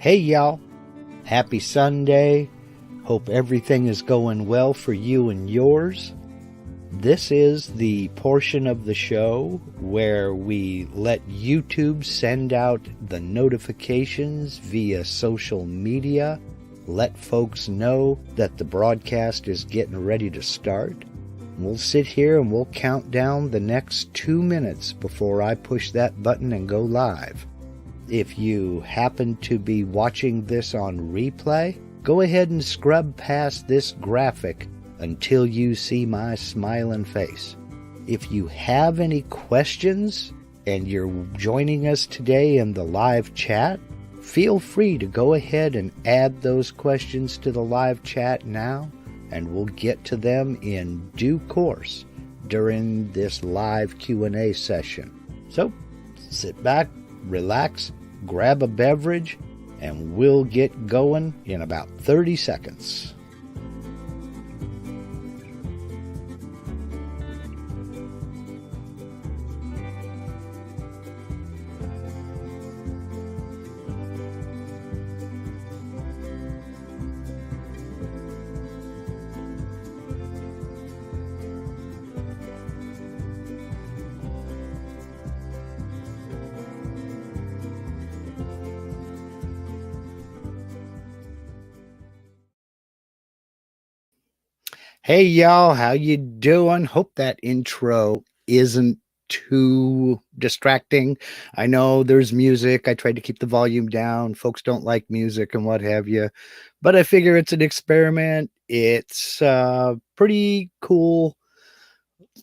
Hey y'all, happy Sunday. Hope everything is going well for you and yours. This is the portion of the show where we let YouTube send out the notifications via social media, let folks know that the broadcast is getting ready to start. We'll sit here and we'll count down the next 2 minutes before I push that button and go live. If you happen to be watching this on replay, go ahead and scrub past this graphic until you see my smiling face. If you have any questions and you're joining us today in the live chat, feel free to go ahead and add those questions to the live chat now, and we'll get to them in due course during this live Q&A session. So, sit back, relax, grab a beverage, and we'll get going in about 30 seconds. Hey y'all, how you doing? Hope that intro isn't too distracting. I know there's music. I tried to keep the volume down. Folks don't like music and what have you, but I figure it's an experiment. It's a pretty cool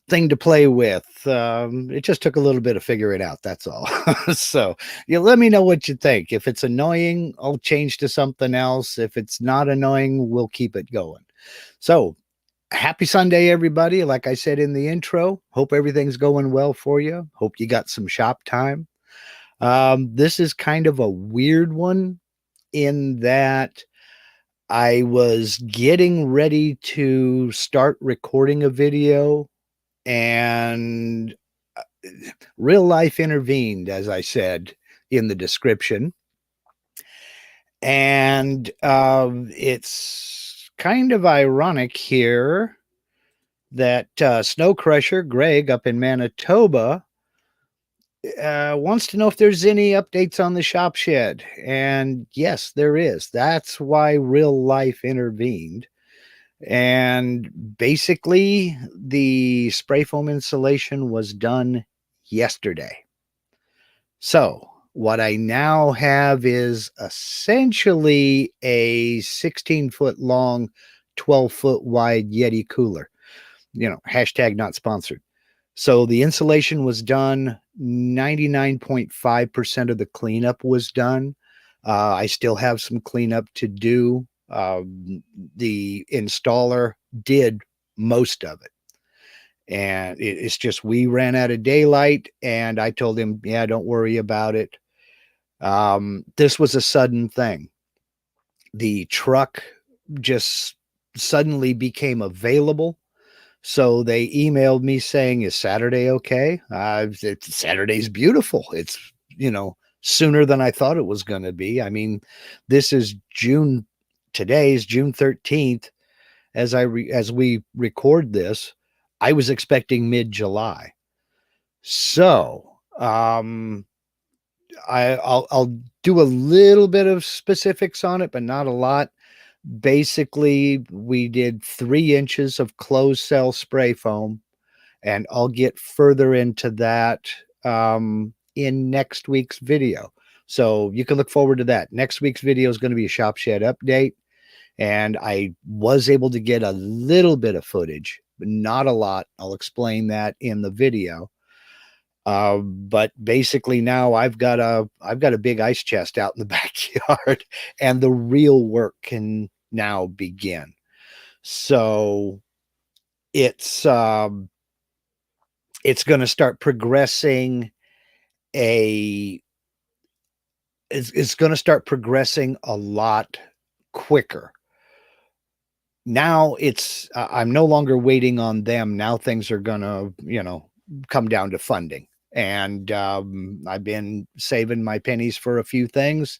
thing to play with. It just took a little bit to figure it out. That's all. So let me know what you think. If it's annoying, I'll change to something else. If it's not annoying, we'll keep it going. So happy Sunday, everybody. Like I said in the intro, hope everything's going well for you. Hope you got some shop time. This is kind of a weird one in that I was getting ready to start recording a video and real life intervened, as I said in the description. And it's kind of ironic here that Snow Crusher Greg up in Manitoba wants to know if there's any updates on the shop shed. And yes, there is. That's why real life intervened. And basically, the spray foam insulation was done yesterday. So what I now have is essentially a 16-foot long, 12-foot wide Yeti cooler. Hashtag not sponsored. So the insulation was done. 99.5% of the cleanup was done. I still have some cleanup to do. The installer did most of it. And it's just we ran out of daylight, and I told him, yeah, don't worry about it. This was a sudden thing. The truck just suddenly became available. So they emailed me saying, is Saturday okay? Saturday's beautiful. It's, sooner than I thought it was going to be. I mean, this is June. Today's June 13th. As we record this, I was expecting mid-July. So I'll do a little bit of specifics on it, but not a lot. Basically, we did 3 inches of closed cell spray foam, and I'll get further into that in next week's video. So you can look forward to that. Next week's video is going to be a shop shed update, and I was able to get a little bit of footage, but not a lot. I'll explain that in the video. But basically now I've got a big ice chest out in the backyard, and the real work can now begin. So it's going to start progressing it's going to start progressing a lot quicker. Now I'm no longer waiting on them. Now things are going to, come down to funding. And I've been saving my pennies for a few things.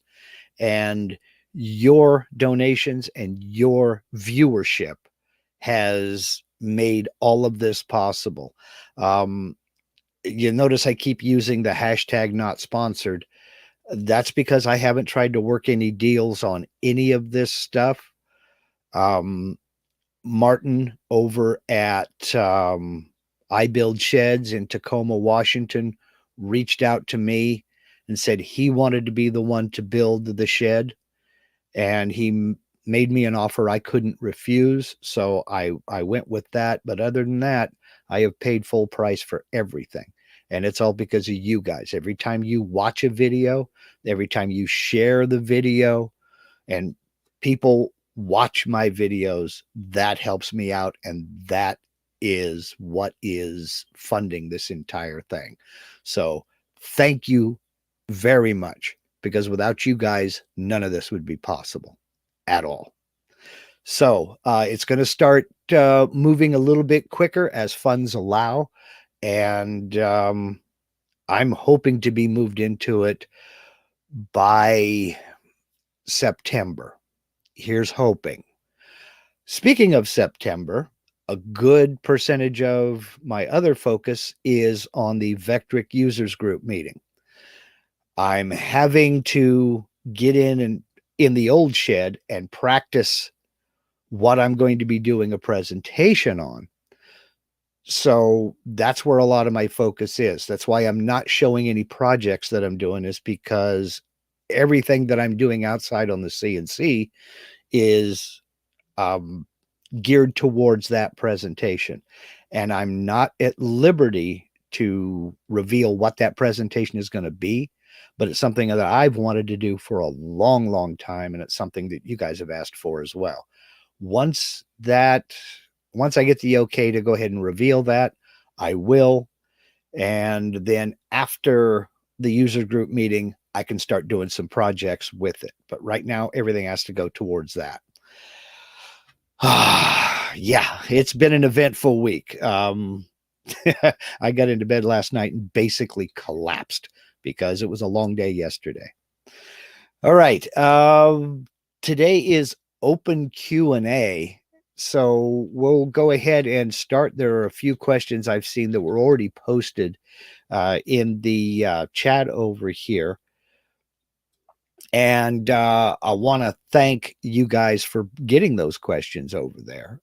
And your donations and your viewership has made all of this possible. You notice I keep using the hashtag not sponsored. That's because I haven't tried to work any deals on any of this stuff. Martin over at I Build Sheds in Tacoma, Washington, reached out to me and said he wanted to be the one to build the shed. And he made me an offer I couldn't refuse. So I went with that. But other than that, I have paid full price for everything. And it's all because of you guys. Every time you watch a video, every time you share the video, and people watch my videos, that helps me out. And that is what is funding this entire thing. So thank you very much, because without you guys, none of this would be possible at all. So it's going to start moving a little bit quicker as funds allow. And I'm hoping to be moved into it by September. Here's hoping. Speaking of September, a good percentage of my other focus is on the Vectric users group meeting. I'm having to get in the old shed and practice what I'm going to be doing a presentation on. So that's where a lot of my focus is. That's why I'm not showing any projects that I'm doing, is because everything that I'm doing outside on the CNC is geared towards that presentation. And I'm not at liberty to reveal what that presentation is going to be, but it's something that I've wanted to do for a long, long time. And it's something that you guys have asked for as well. Once I get the okay to go ahead and reveal that, I will. And then after the user group meeting, I can start doing some projects with it. But right now, everything has to go towards that. Yeah, it's been an eventful week. I got into bed last night and basically collapsed because it was a long day yesterday. All right. Today is open Q&A. So we'll go ahead and start. There are a few questions I've seen that were already posted in the chat over here. And I want to thank you guys for getting those questions over there.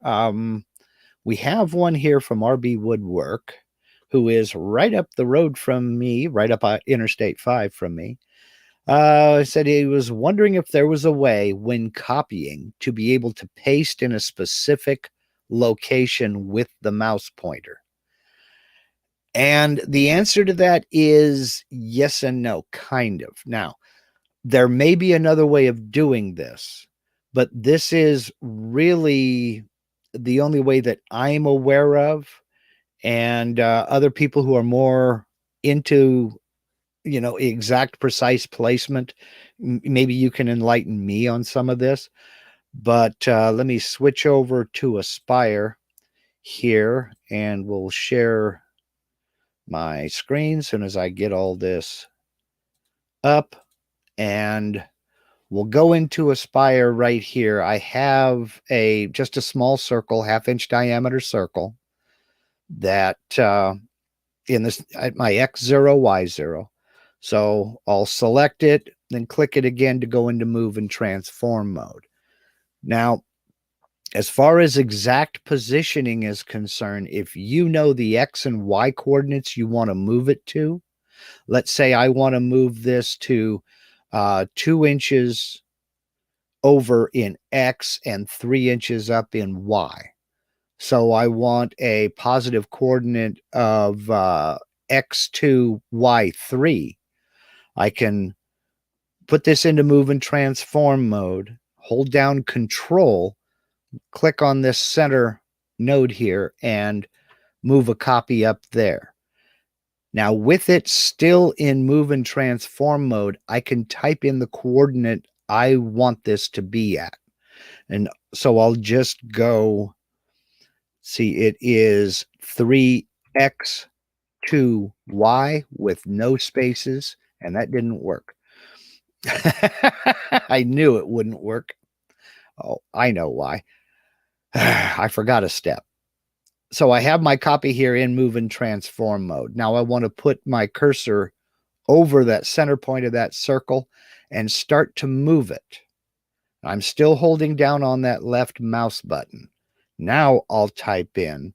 We have one here from RB Woodwork, who is right up the road from me, right up Interstate 5 from me. Said he was wondering if there was a way when copying to be able to paste in a specific location with the mouse pointer. And the answer to that is yes and no, kind of. Now, there may be another way of doing this, but this is really the only way that I'm aware of. And other people who are more into, exact precise placement, maybe you can enlighten me on some of this. But let me switch over to Aspire here, and we'll share my screen as soon as I get all this up. And we'll go into Aspire right here. I have just a small circle, 1/2-inch diameter circle that in this at my X0, Y0. So I'll select it, then click it again to go into move and transform mode. Now, as far as exact positioning is concerned, if you know the X and Y coordinates you want to move it to, let's say I want to move this to 2 inches over in X and 3 inches up in Y. So I want a positive coordinate of X2, Y3. I can put this into move and transform mode, hold down Control, click on this center node here, and move a copy up there. Now, with it still in move and transform mode, I can type in the coordinate I want this to be at. And so I'll just go, see, it is 3x2y with no spaces, and that didn't work. I knew it wouldn't work. Oh, I know why. I forgot a step. So I have my copy here in move and transform mode. Now I want to put my cursor over that center point of that circle and start to move it. I'm still holding down on that left mouse button. Now I'll type in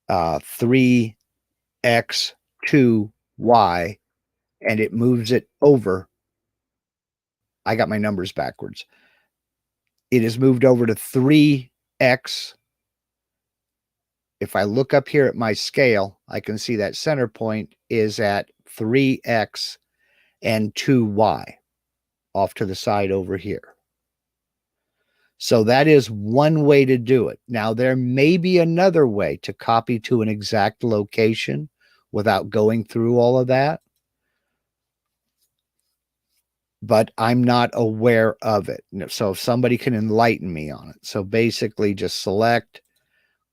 3x2y, and it moves it over. I got my numbers backwards. It is moved over to 3x. If I look up here at my scale, I can see that center point is at 3x and 2y off to the side over here. So that is one way to do it. Now, there may be another way to copy to an exact location without going through all of that, but I'm not aware of it. So if somebody can enlighten me on it. So basically just select,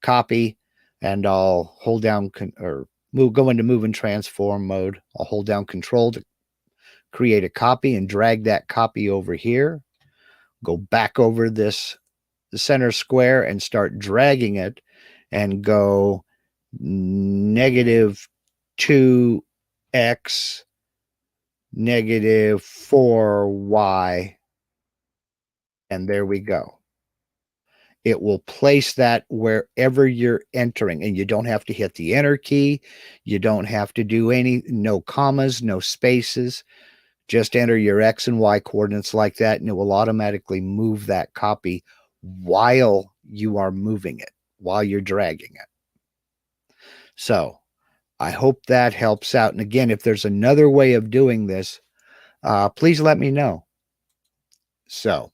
copy, and I'll hold down or go into move and transform mode. I'll hold down control to create a copy and drag that copy over here. Go back over the center square and start dragging it and go -2x -4y. And there we go. It will place that wherever you're entering, and you don't have to hit the enter key. You don't have to do no commas, no spaces. Just enter your X and Y coordinates like that, and it will automatically move that copy while you are moving it, while you're dragging it. So I hope that helps out. And again, if there's another way of doing this, please let me know. So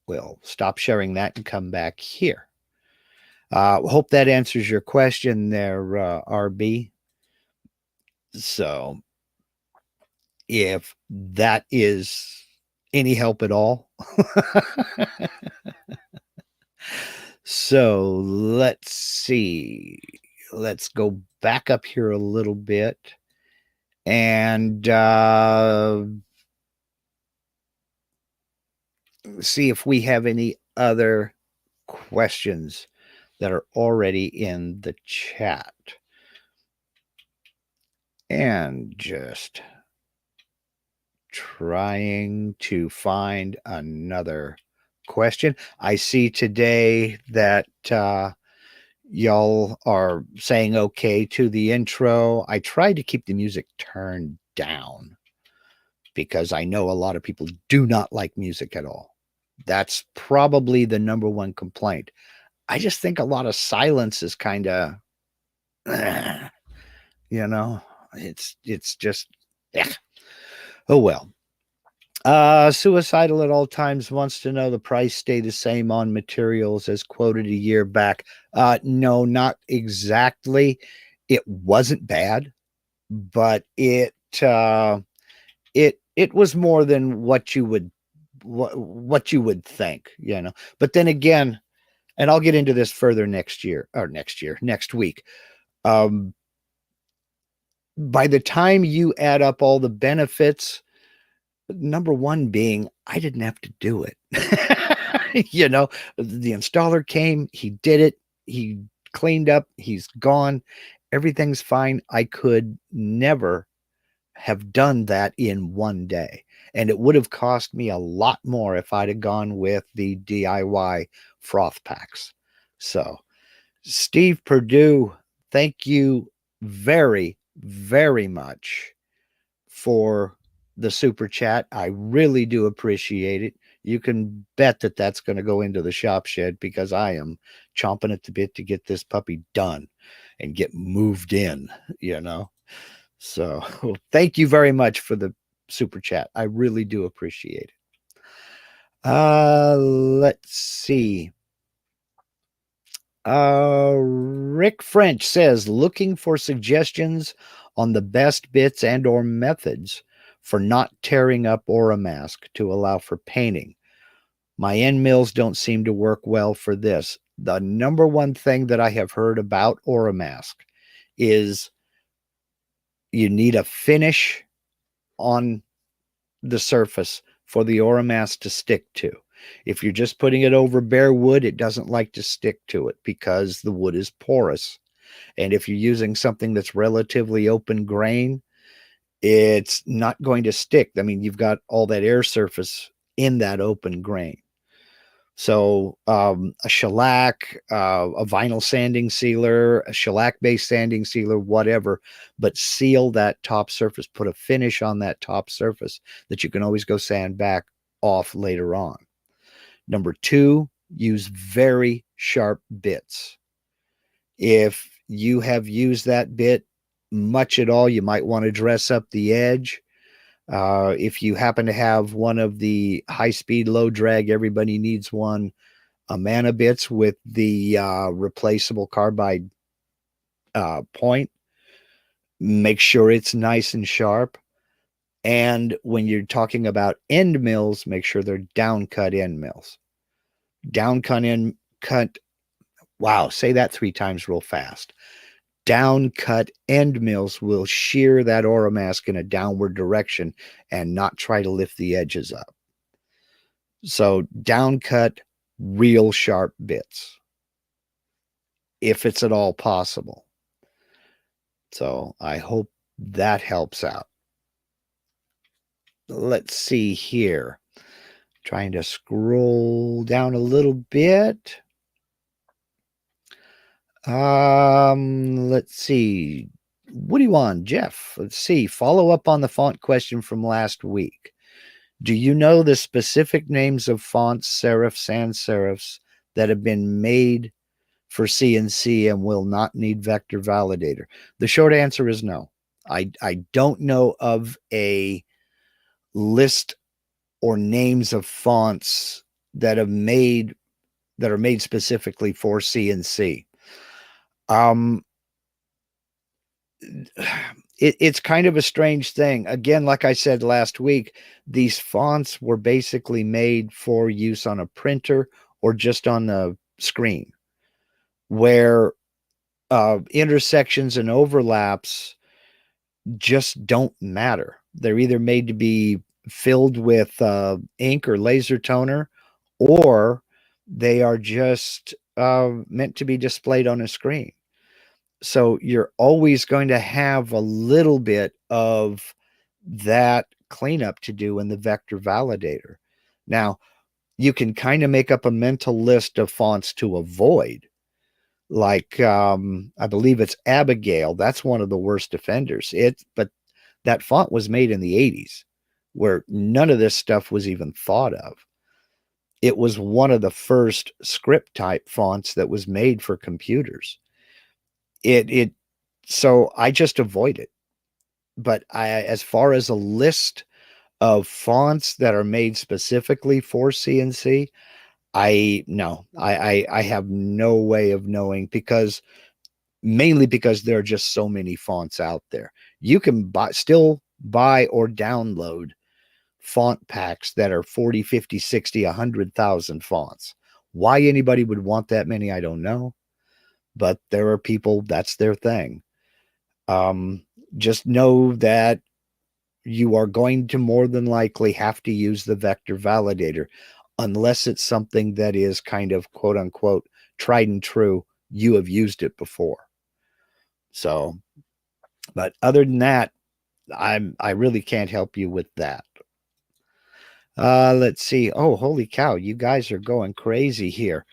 we'll stop sharing that and come back here. Hope that answers your question there, RB. So if that is any help at all. So let's see. Let's go back up here a little bit and see if we have any other questions that are already in the chat. And just trying to find another question. I see today that y'all are saying okay to the intro. I tried to keep the music turned down because I know a lot of people do not like music at all. That's probably the number one complaint. I just think a lot of silence is kind of, it's just, yeah. Oh, well. Suicidal at all times wants to know the price stay the same on materials as quoted a year back. No, not exactly. It wasn't bad, but it was more than what you would think, But then again, and I'll get into this further next week. By the time you add up all the benefits, number one being I didn't have to do it. The installer came, he did it, he cleaned up, he's gone, everything's fine. I could never have done that in one day, and it would have cost me a lot more if I'd have gone with the DIY froth packs. So Steve Perdue, thank you very, very much for the super chat. I really do appreciate it. You can bet that that's going to go into the shop shed because I am chomping at the bit to get this puppy done and get moved in, So thank you very much for the super chat. I really do appreciate it. Let's see. Rick French says, looking for suggestions on the best bits and or methods for not tearing up Oramask to allow for painting. My end mills don't seem to work well for this. The number one thing that I have heard about Oramask is you need a finish on the surface for the Oramask to stick to. If you're just putting it over bare wood, it doesn't like to stick to it because the wood is porous. And if you're using something that's relatively open grain, it's not going to stick. I mean, you've got all that air surface in that open grain. So a shellac, a vinyl sanding sealer, a shellac-based sanding sealer, whatever, but seal that top surface. Put a finish on that top surface that you can always go sand back off later on. Number two, use very sharp bits. If you have used that bit much at all, you might want to dress up the edge. If you happen to have one of the high-speed, low-drag, everybody needs one, Amana bits with the replaceable carbide point, make sure it's nice and sharp. And when you're talking about end mills, make sure they're down-cut end mills. Down-cut end cut. Wow, say that 3 times real fast. Down-cut end mills will shear that Oramask in a downward direction and not try to lift the edges up. So down-cut, real sharp bits, if it's at all possible. So I hope that helps out. Let's see here. Trying to scroll down a little bit. Let's see. What do you want, Jeff? Let's see. Follow up on the font question from last week. Do you know the specific names of fonts, serifs, sans serifs that have been made for CNC and will not need vector validator? The short answer is no. I don't know of a list or names of fonts that are made specifically for CNC. It's kind of a strange thing. Again, like I said last week, these fonts were basically made for use on a printer or just on the screen, where intersections and overlaps just don't matter. They're either made to be filled with ink or laser toner, or they are just meant to be displayed on a screen. So you're always going to have a little bit of that cleanup to do in the vector validator. Now, you can kind of make up a mental list of fonts to avoid. Like, I believe it's Abigail. That's one of the worst offenders. But that font was made in the 80s, where none of this stuff was even thought of. It was one of the first script type fonts that was made for computers. So I just avoid it. But as far as a list of fonts that are made specifically for CNC, I have no way of knowing, mainly because there are just so many fonts out there. You can still buy or download font packs that are 40, 50, 60, 100,000 fonts. Why anybody would want that many, I don't know. But there are people, that's their thing. Just know that you are going to more than likely have to use the vector validator, unless it's something that is kind of quote unquote tried and true. You have used it before. So, but other than that, I really can't help you with that. Let's see. Oh, holy cow. You guys are going crazy here.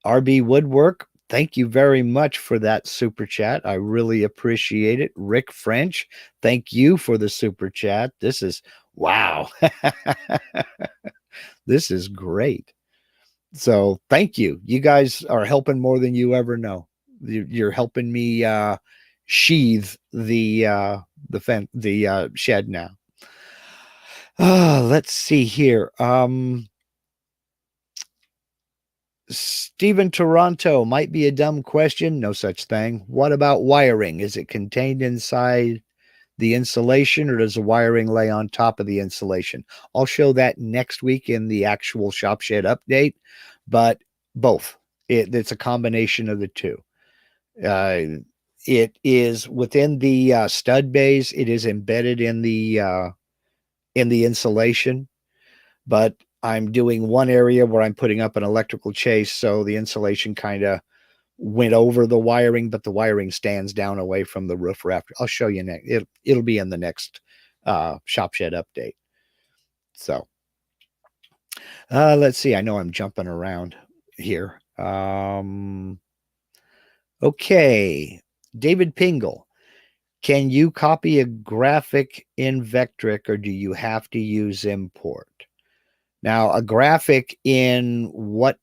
RB Woodwork, thank you very much for that super chat. I really appreciate it. Rick French, thank you for the super chat. This is, wow. This is great. So thank you. You guys are helping more than you ever know. You're helping me sheathe the shed now. Let's see here. Stephen Toronto, might be a dumb question. No such thing. What about wiring? Is it contained inside the insulation, or does the wiring lay on top of the insulation? I'll show that next week in the actual Shop Shed update, but both. It's a combination of the two. It is within the stud bays. It is embedded in the in the insulation, but I'm doing one area where I'm putting up an electrical chase, so the insulation kind of went over the wiring, but the wiring stands down away from the roof rafter. I'll show you next. It'll be in the next shop shed update. So let's see. I know I'm jumping around here. Okay, David Pingle. Can you copy a graphic in Vectric, or do you have to use import? Now, a graphic in what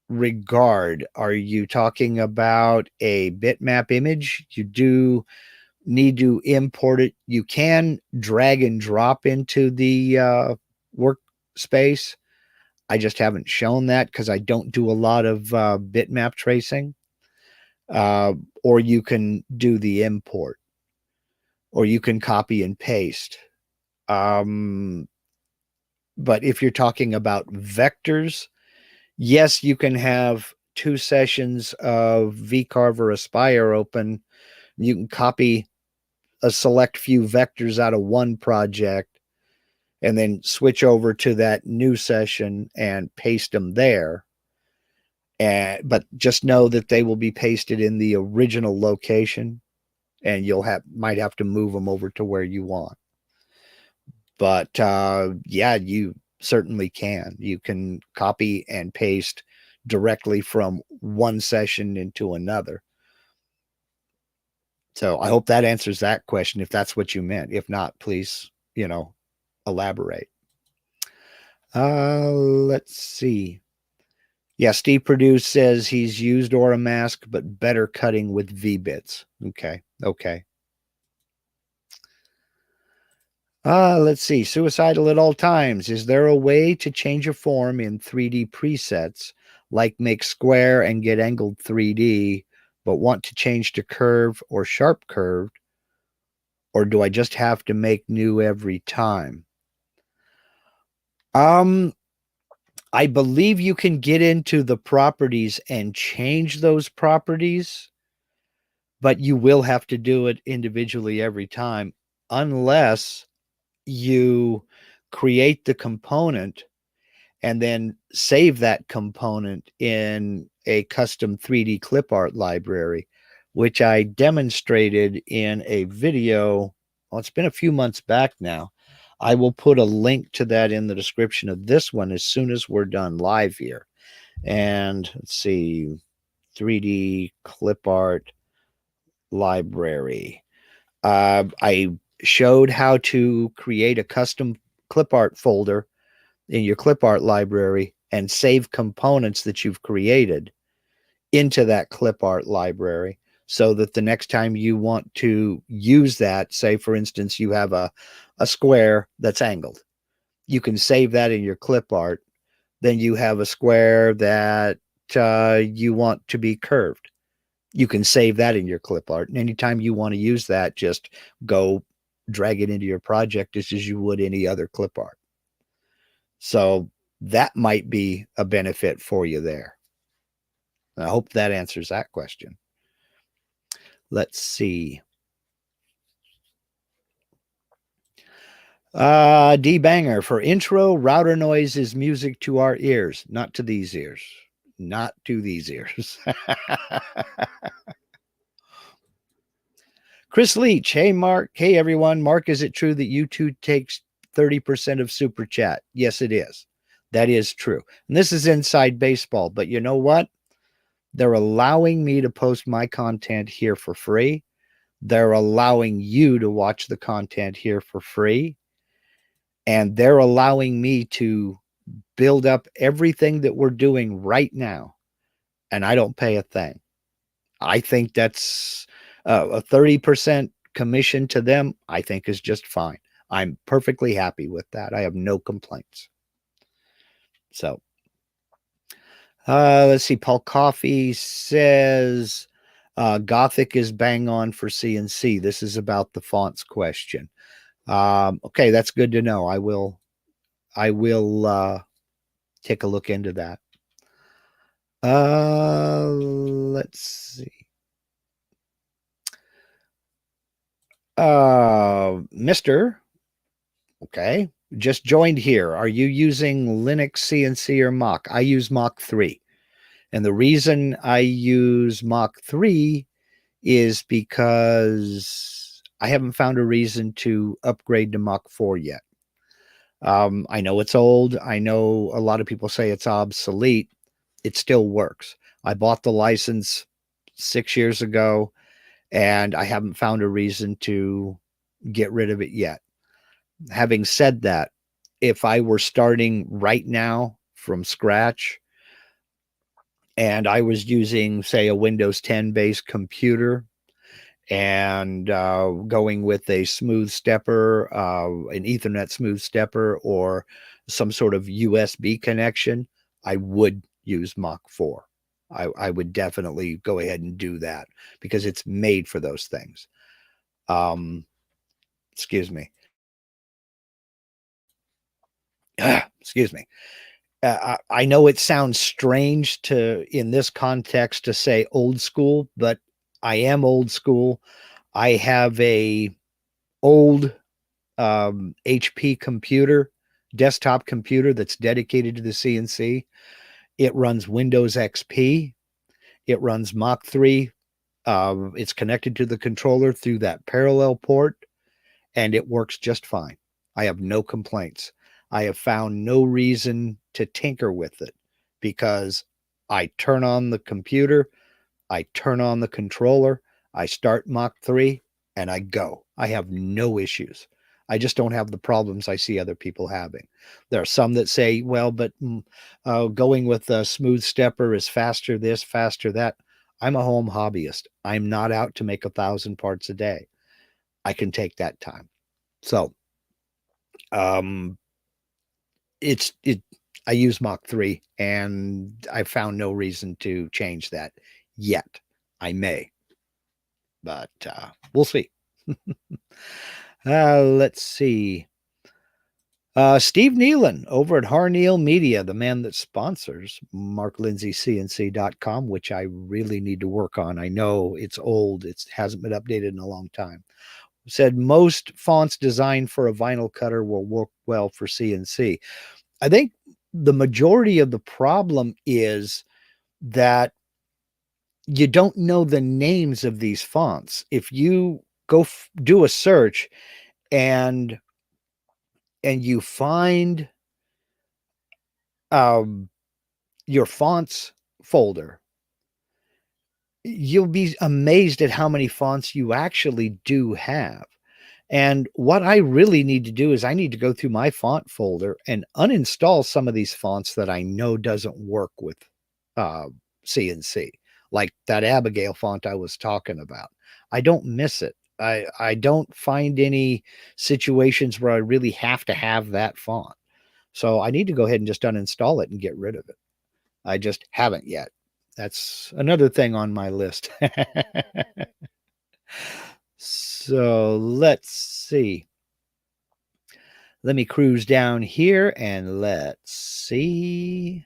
regard? Are you talking about a bitmap image? You do need to import it. You can drag and drop into the workspace. I just haven't shown that because I don't do a lot of bitmap tracing. Or you can do the import, or you can copy and paste. But if you're talking about vectors, yes, you can have 2 sessions of vcarve or aspire open. You can copy a select few vectors out of one project and then switch over to that new session and paste them there. But just know that they will be pasted in the original location, and might have to move them over to where you want. But yeah, you certainly can. You can copy and paste directly from one session into another. So I hope that answers that question, if that's what you meant. If not, please, elaborate. Let's see. Yeah, Steve Perdue says he's used Aura Mask, but better cutting with V-bits. Okay. Let's see. Suicidal at all times. Is there a way to change a form in 3D presets, like make square and get angled 3D, but want to change to curve or sharp curved? Or do I just have to make new every time? I believe you can get into the properties and change those properties, but you will have to do it individually every time, unless you create the component and then save that component in a custom 3D clip art library, which I demonstrated in a video. Well, it's been a few months back now. I will put a link to that in the description of this one as soon as we're done live here. And let's see, 3D clip art library. I showed how to create a custom clip art folder in your clip art library and save components that you've created into that clip art library, so that the next time you want to use that, say for instance you have a square that's angled, you can save that in your clip art. Then you have a square that you want to be curved, you can save that in your clip art, and anytime you want to use that, just go drag it into your project just as you would any other clip art. So that might be a benefit for you there. I hope that answers that question. Let's see. D Banger, for intro, router noise is music to our ears, not to these ears. Not to these ears. Chris Leach, hey Mark, hey everyone. Mark, is it true that YouTube takes 30% of Super Chat? Yes, it is. That is true. And this is inside baseball, but you know what? They're allowing me to post my content here for free. They're allowing you to watch the content here for free. And they're allowing me to build up everything that we're doing right now. And I don't pay a thing. I think that's a 30% commission to them, I think is just fine. I'm perfectly happy with that. I have no complaints. So, let's see. Paul Coffey says Gothic is bang on for CNC. This is about the fonts question. Okay, that's good to know. I will take a look into that. Let's see. Mr. Okay. just joined here. Are you using Linux, CNC, or Mach? I use Mach 3. And the reason I use Mach 3 is because I haven't found a reason to upgrade to Mach 4 yet. I know it's old. I know a lot of people say it's obsolete. It still works. I bought the license 6 years ago, and I haven't found a reason to get rid of it yet. Having said that, if I were starting right now from scratch and I was using, say, a Windows 10 based computer and going with a smooth stepper, an Ethernet smooth stepper, or some sort of USB connection, I would use Mach 4. I would definitely go ahead and do that because it's made for those things. Excuse me. Excuse me. I know it sounds strange to, in this context, to say old school, but I am old school. I have a old HP computer, desktop computer that's dedicated to the CNC. It runs Windows XP. It runs Mach 3. It's connected to the controller through that parallel port, and it works just fine. I have no complaints. I have found no reason to tinker with it because I turn on the computer, I turn on the controller, I start Mach 3, and I go. I have no issues. I just don't have the problems I see other people having. There are some that say, well, but going with a smooth stepper is faster this, faster that. I'm a home hobbyist. I'm not out to make 1,000 parts a day. I can take that time. So, um, it I use Mach 3 and I found no reason to change that yet. I may, but we'll see. Let's see. Steve Nealon over at Harneal Media, the man that sponsors MarkLindsayCNC.com, which I really need to work on. I know it's old. It hasn't been updated in a long time. Said most fonts designed for a vinyl cutter will work well for CNC. I think the majority of the problem is that you don't know the names of these fonts. If you go do a search and you find your fonts folder, you'll be amazed at how many fonts you actually do have. And what I really need to do is I need to go through my font folder and uninstall some of these fonts that I know doesn't work with CNC, like that Abigail font I was talking about. I don't miss it. I don't find any situations where I really have to have that font. So I need to go ahead and just uninstall it and get rid of it. I just haven't yet. That's another thing on my list. So let's see. Let me cruise down here and let's see.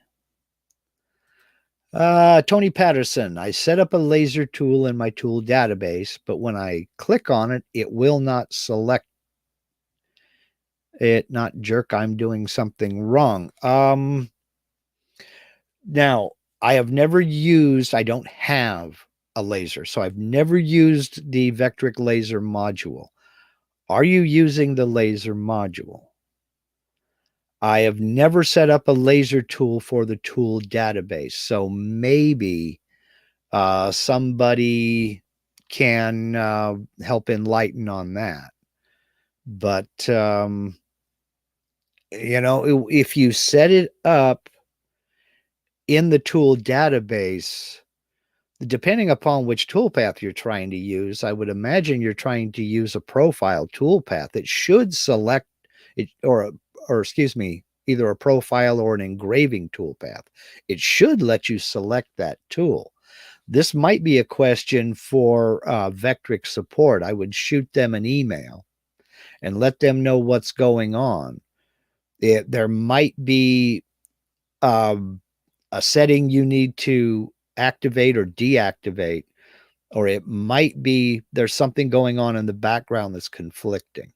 Tony Patterson, I set up a laser tool in my tool database, but when I click on it, it will not select it. Not jerk, I'm doing something wrong. Now, I don't have a laser, so I've never used the Vectric laser module. Are you using the laser module? I have never set up a laser tool for the tool database, so maybe somebody can help enlighten on that. But, if you set it up in the tool database, depending upon which toolpath you're trying to use, I would imagine you're trying to use a profile toolpath. It should select it, or excuse me, either a profile or an engraving toolpath. It should let you select that tool. This might be a question for Vectric support. I would shoot them an email and let them know what's going on. There might be a setting you need to activate or deactivate, or it might be there's something going on in the background that's conflicting.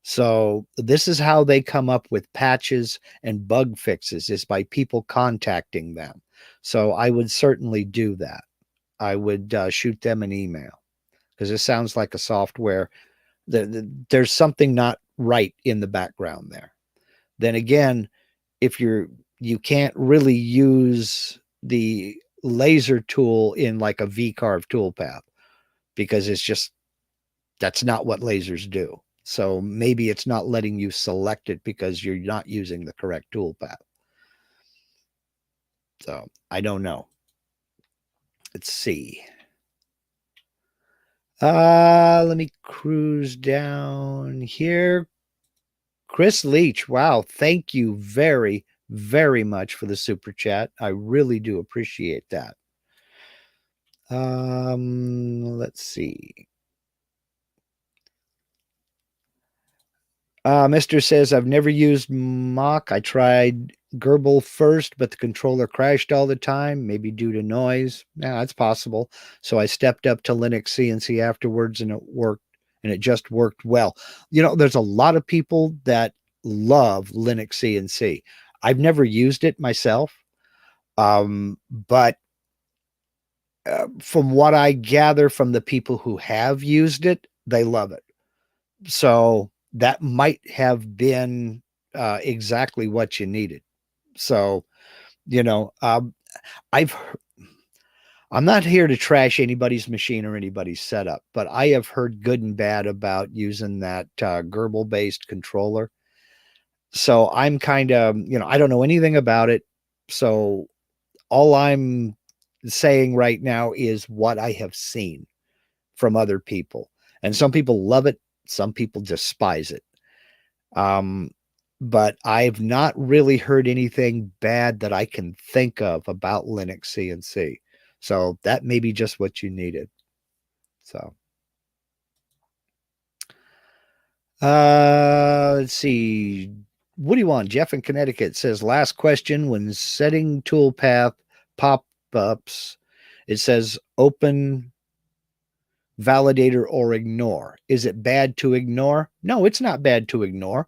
So this is how they come up with patches and bug fixes, is by people contacting them. So I would certainly do that. I would shoot them an email, because it sounds like a software. There's something not right in the background there. Then again, if you can't really use the laser tool in like a V-carve toolpath, because it's just, that's not what lasers do. So maybe it's not letting you select it because you're not using the correct toolpath. So I don't know. Let's see. Let me cruise down here. Chris Leach, wow, thank you very, very much for the super chat. I really do appreciate that. Let's see. Mr. says, I've never used Mach. I tried Gerbil first, but the controller crashed all the time, maybe due to noise. Yeah, that's possible. So I stepped up to Linux CNC afterwards, and it worked, and it just worked well. You know, there's a lot of people that love Linux CNC. I've never used it myself, but from what I gather from the people who have used it, they love it. So that might have been exactly what you needed. So, you know, I've I'm not here to trash anybody's machine or anybody's setup, but I have heard good and bad about using that Gerbil based controller. So I'm kind of, I don't know anything about it. So all I'm saying right now is what I have seen from other people. And some people love it, some people despise it. But I've not really heard anything bad that I can think of about Linux CNC. So that may be just what you needed. So let's see. What do you want? Jeff in Connecticut says, last question. When setting toolpath pop-ups, it says open, validator, or ignore. Is it bad to ignore? No, it's not bad to ignore.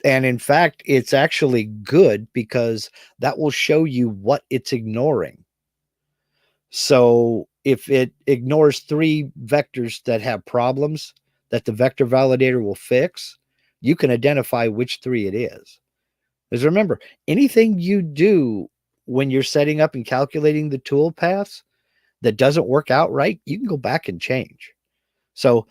And in fact, it's actually good, because that will show you what it's ignoring. So if it ignores 3 vectors that have problems that the vector validator will fix, you can identify which 3 it is. Because remember, anything you do when you're setting up and calculating the tool paths that doesn't work out right, you can go back and change. So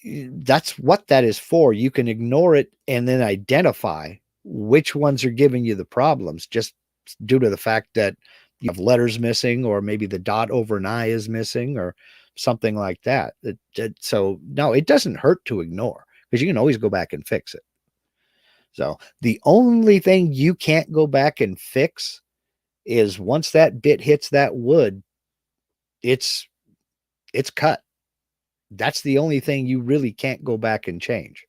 that's what that is for. You can ignore it and then identify which ones are giving you the problems, just due to the fact that you have letters missing, or maybe the dot over an I is missing, or something like that. So no, it doesn't hurt to ignore, because you can always go back and fix it. So the only thing you can't go back and fix is once that bit hits that wood, it's cut. That's the only thing you really can't go back and change.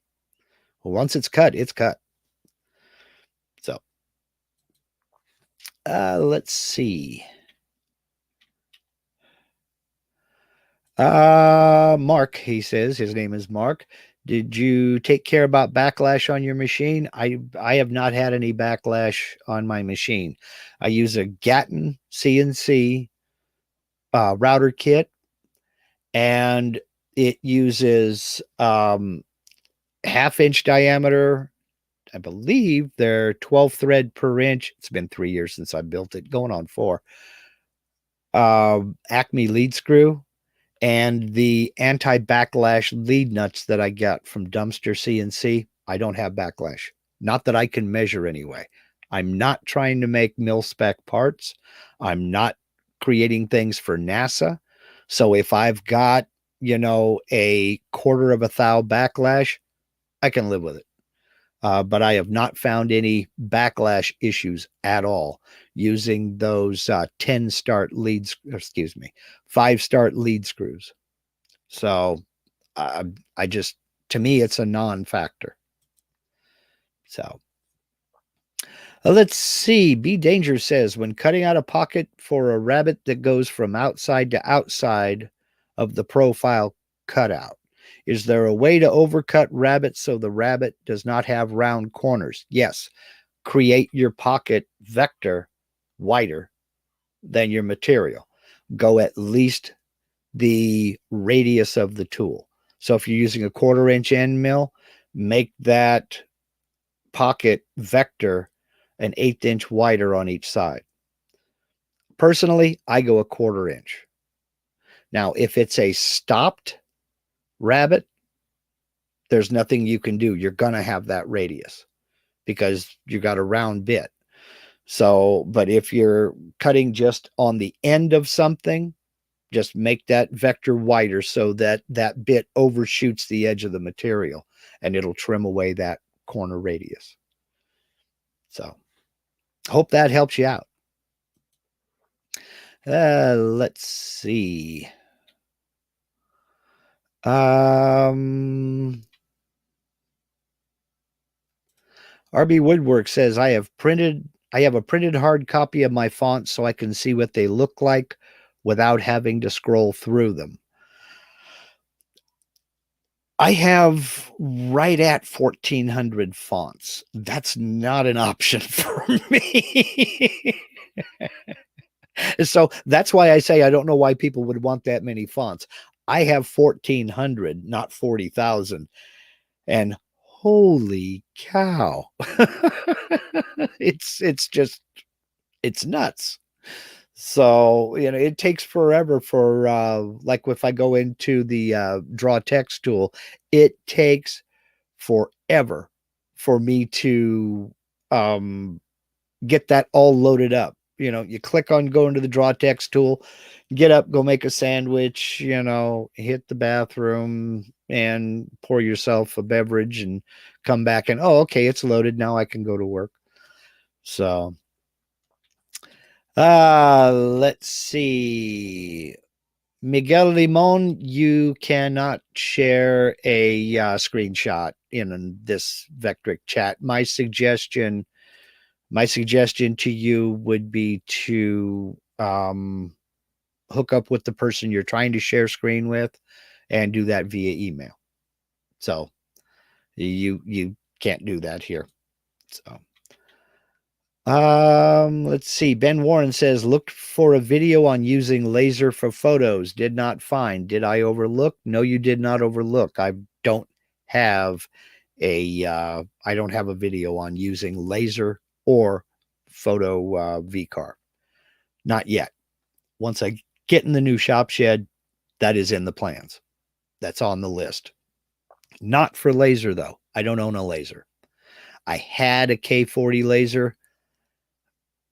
Well, once it's cut, it's cut. So let's see. Mark, he says, his name is Mark. Did you take care about backlash on your machine? I have not had any backlash on my machine. I use a Gatton CNC router kit, and it uses half-inch diameter. I believe they're 12 thread per inch. It's been 3 years since I built it, going on 4. Acme lead screw, and the anti-backlash lead nuts that I got from Dumpster CNC. I don't have backlash. Not that I can measure anyway. I'm not trying to make mil-spec parts. I'm not creating things for NASA. So if I've got, a quarter of a thou backlash, I can live with it. But I have not found any backlash issues at all using those 10 start leads, 5 start lead screws. So I just, to me, it's a non-factor. So let's see. B Danger says, when cutting out a pocket for a rabbit that goes from outside to outside of the profile cutout, Is there a way to overcut rabbit so the rabbit does not have round corners? Yes. Create your pocket vector wider than your material. Go at least the radius of the tool. So if you're using a 1/4 inch end mill, make that pocket vector an 1/8 inch wider on each side. Personally, I go a 1/4 inch. Now, if it's a stopped rabbit, there's nothing you can do. You're going to have that radius because you got a round bit. So, but if you're cutting just on the end of something, just make that vector wider so that that bit overshoots the edge of the material, and it'll trim away that corner radius. So, hope that helps you out. Let's see. RB Woodwork says, I have a printed hard copy of my fonts so I can see what they look like without having to scroll through them. I have right at 1,400 fonts. That's not an option for me. So that's why I say I don't know why people would want that many fonts. I have 1,400, not 40,000. And holy cow. It's nuts. So, it takes forever for, like if I go into the draw text tool, it takes forever for me to get that all loaded up. You click on go into the draw text tool, get up, go make a sandwich, hit the bathroom and pour yourself a beverage and come back and, oh, okay, it's loaded. Now I can go to work. So, let's see. Miguel Limon, you cannot share a screenshot in this Vectric chat. My suggestion to you would be to hook up with the person you're trying to share screen with and do that via email. So you can't do that here. So let's see. Ben Warren says, looked for a video on using laser for photos. Did not find. Did I overlook? No, you did not overlook. I don't have a video on using laser or photo VCAR. Not yet. Once I get in the new shop shed, that is in the plans. That's on the list. Not for laser, though. I don't own a laser. I had a K40 laser.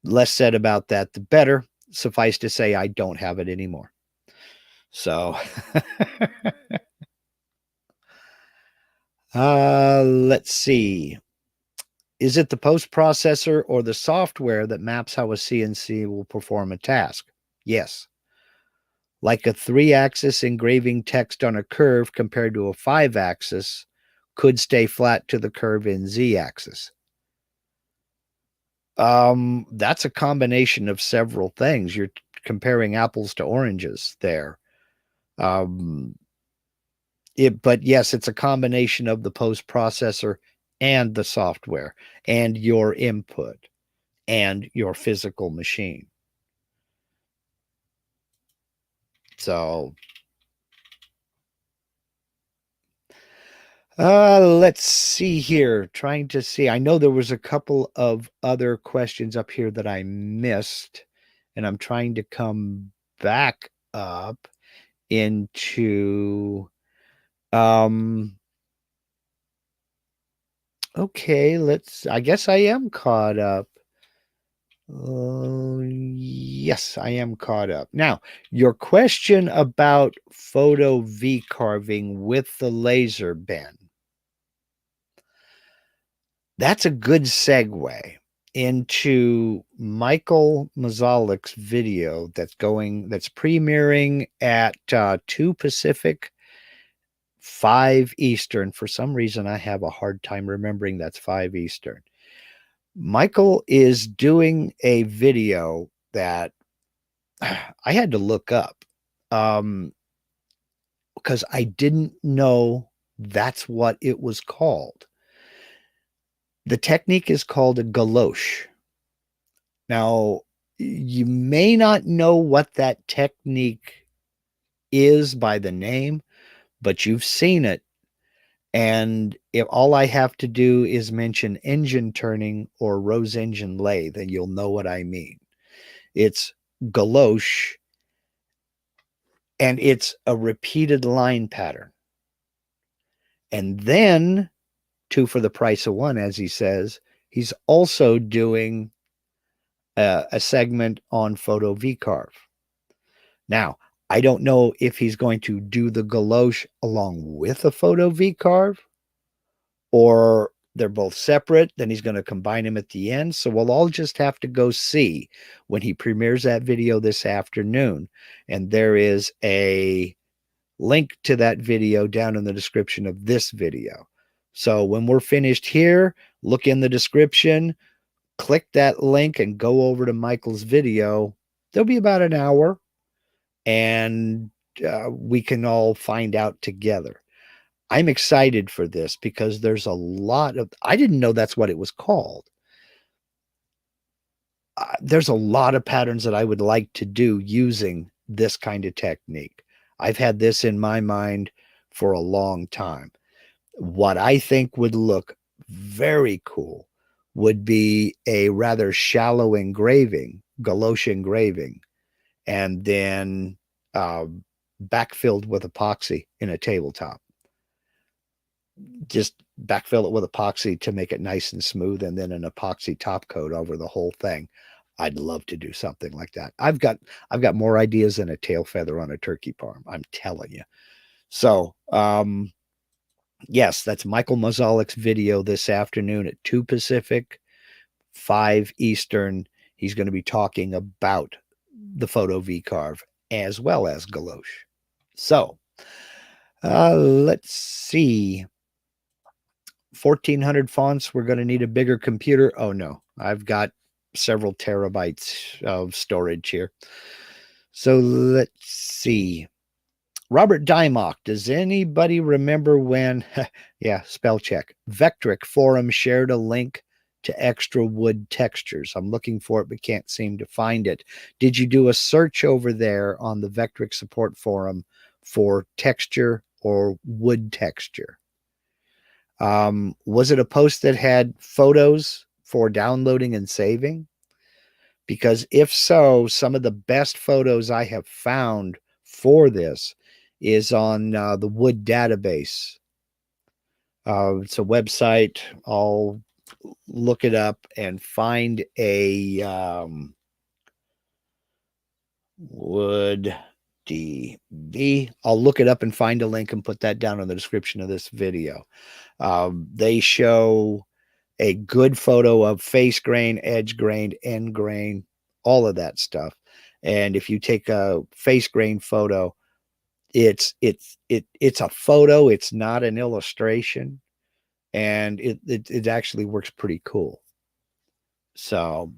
Less said about that, the better. Suffice to say, I don't have it anymore. So, let's see. Is it the post processor or the software that maps how a CNC will perform a task? Yes. Like a 3-axis engraving text on a curve compared to a 5-axis could stay flat to the curve in Z-axis. That's a combination of several things. You're comparing apples to oranges there. But yes, it's a combination of the post processor and the software and your input and your physical machine. So let's see here. Trying to see. I know there was a couple of other questions up here that I missed, and I'm trying to come back up into okay, I guess I am caught up. Yes, I am caught up. Now, your question about photo V carving with the laser, Ben. That's a good segue into Michael Mazalik's video that's premiering at 2 Pacific, 5 Eastern. For some reason, I have a hard time remembering that's 5 Eastern. Michael is doing a video that I had to look up. because I didn't know that's what it was called. The technique is called a galoche. Now, you may not know what that technique is by the name, but you've seen it. And if all I have to do is mention engine turning or Rose engine lathe, then you'll know what I mean. It's galoche, and it's a repeated line pattern. And then, two for the price of one, as he says, he's also doing a segment on photo V-carve. Now, I don't know if he's going to do the galoche along with a photo V-carve, or they're both separate. Then he's going to combine them at the end. So we'll all just have to go see when he premieres that video this afternoon. And there is a link to that video down in the description of this video. So when we're finished here, look in the description, click that link, and go over to Michael's video. There'll be about an hour, and we can all find out together. I'm excited for this because there's a lot of, I didn't know that's what it was called. There's a lot of patterns that I would like to do using this kind of technique. I've had this in my mind for a long time. What I think would look very cool would be a rather shallow engraving, galoche engraving, and then backfilled with epoxy in a tabletop. Just backfill it with epoxy to make it nice and smooth, and then an epoxy top coat over the whole thing. I'd love to do something like that. I've got more ideas than a tail feather on a turkey parm, I'm telling you. So, yes, that's Michael Mazalik's video this afternoon at 2 Pacific, 5 Eastern. He's going to be talking about the photo V-carve as well as galoche. So, let's see. 1,400 fonts. We're going to need a bigger computer. Oh, no. I've got several terabytes of storage here. So let's see. Robert Dymock. Does anybody remember when, yeah, spell check, Vectric Forum shared a link to extra wood textures? I'm looking for it, but can't seem to find it. Did you do a search over there on the Vectric support forum for texture or wood texture? Was it a post that had photos for downloading and saving? Because if so, some of the best photos I have found for this is on the Wood database. It's a website. I'll look it up and find a Wood DB. I'll look it up and find a link and put that down in the description of this video. They show a good photo of face grain, edge grain, end grain, all of that stuff. And if you take a face grain photo, it's a photo. It's not an illustration, and it actually works pretty cool. So,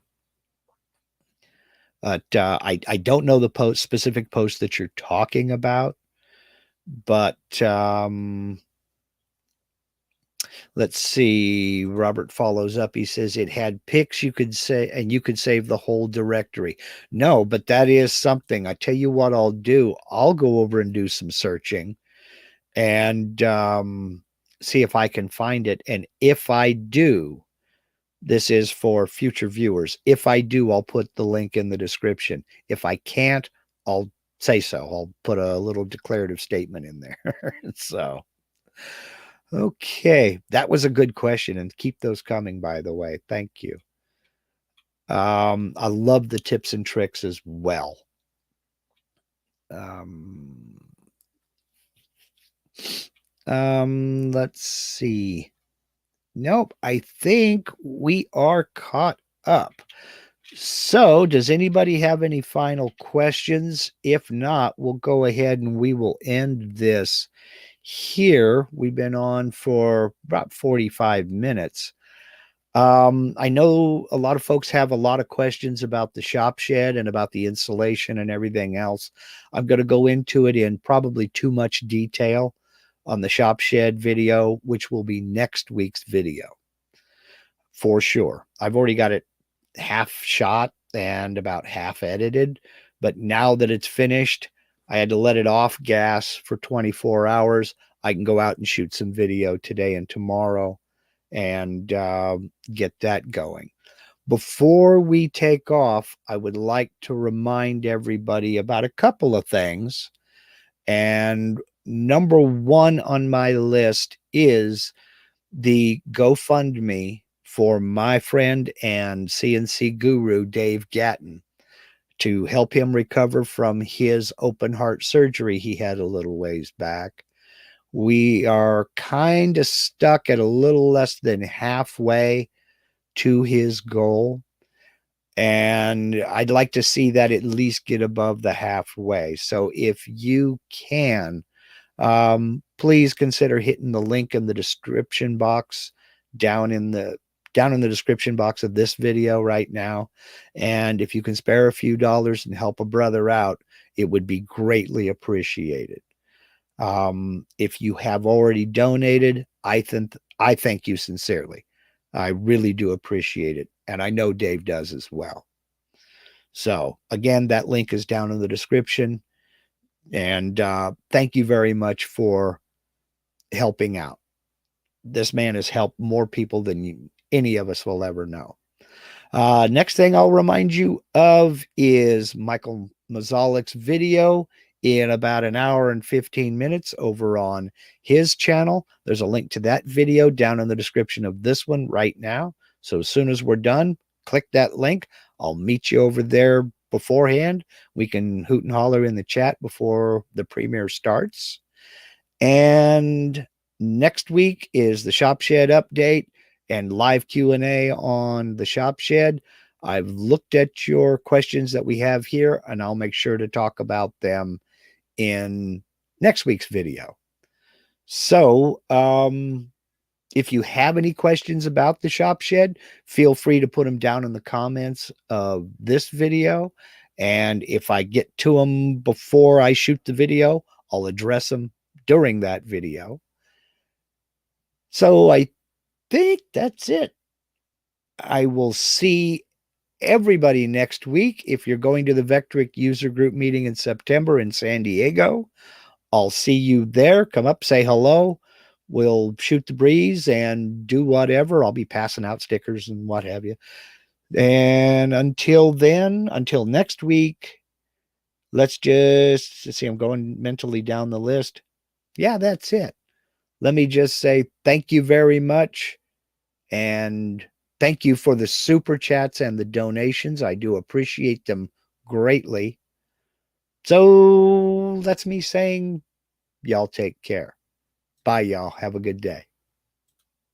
I don't know the specific post that you're talking about, but let's see. Robert follows up. He says it had pics you could say, and you could save the whole directory. No, but that is something. I tell you what I'll do. I'll go over and do some searching and see if I can find it. And if I do, this is for future viewers. If I do, I'll put the link in the description. If I can't, I'll say so. I'll put a little declarative statement in there. So, okay, that was a good question, and keep those coming, by the way. Thank you. I love the tips and tricks as well. Let's see. Nope, I think we are caught up. So, does anybody have any final questions? If not, we'll go ahead and we will end this here. We've been on for about 45 minutes. I know a lot of folks have a lot of questions about the shop shed and about the insulation and everything else. I'm going to go into it in probably too much detail on the shop shed video, which will be next week's video for sure. I've already got it half shot and about half edited, but now that it's finished, I had to let it off gas for 24 hours. I can go out and shoot some video today and tomorrow and get that going. Before we take off, I would like to remind everybody about a couple of things. And number one on my list is the GoFundMe for my friend and CNC guru, Dave Gatton, to help him recover from his open heart surgery he had a little ways back. We are kind of stuck at a little less than halfway to his goal. And I'd like to see that at least get above the halfway. So if you can, please consider hitting the link in the description box down in the description box of this video right now. And if you can spare a few dollars and help a brother out, it would be greatly appreciated. If you have already donated, I thank you sincerely. I really do appreciate it. And I know Dave does as well. So again, that link is down in the description. And thank you very much for helping out. This man has helped more people than any of us will ever know. Next thing I'll remind you of is Michael Mazalik's video in about an hour and 15 minutes over on his channel. There's a link to that video down in the description of this one right now. So as soon as we're done, click that link. I'll meet you over there beforehand. We can hoot and holler in the chat before the premiere starts. And next week is the Shop Shed update and live Q&A on the Shop Shed. I've looked at your questions that we have here, and I'll make sure to talk about them in next week's video. So, if you have any questions about the Shop Shed, feel free to put them down in the comments of this video. And if I get to them before I shoot the video, I'll address them during that video. So I think that's it. I will see everybody next week. If you're going to the Vectric user group meeting in September in San Diego, I'll see you there. Come up, say hello. We'll shoot the breeze and do whatever. I'll be passing out stickers and what have you. And until then, until next week, let's see, I'm going mentally down the list. Yeah, that's it. Let me just say thank you very much. And thank you for the super chats and the donations. I do appreciate them greatly. So that's me saying, y'all take care. Bye, y'all. Have a good day.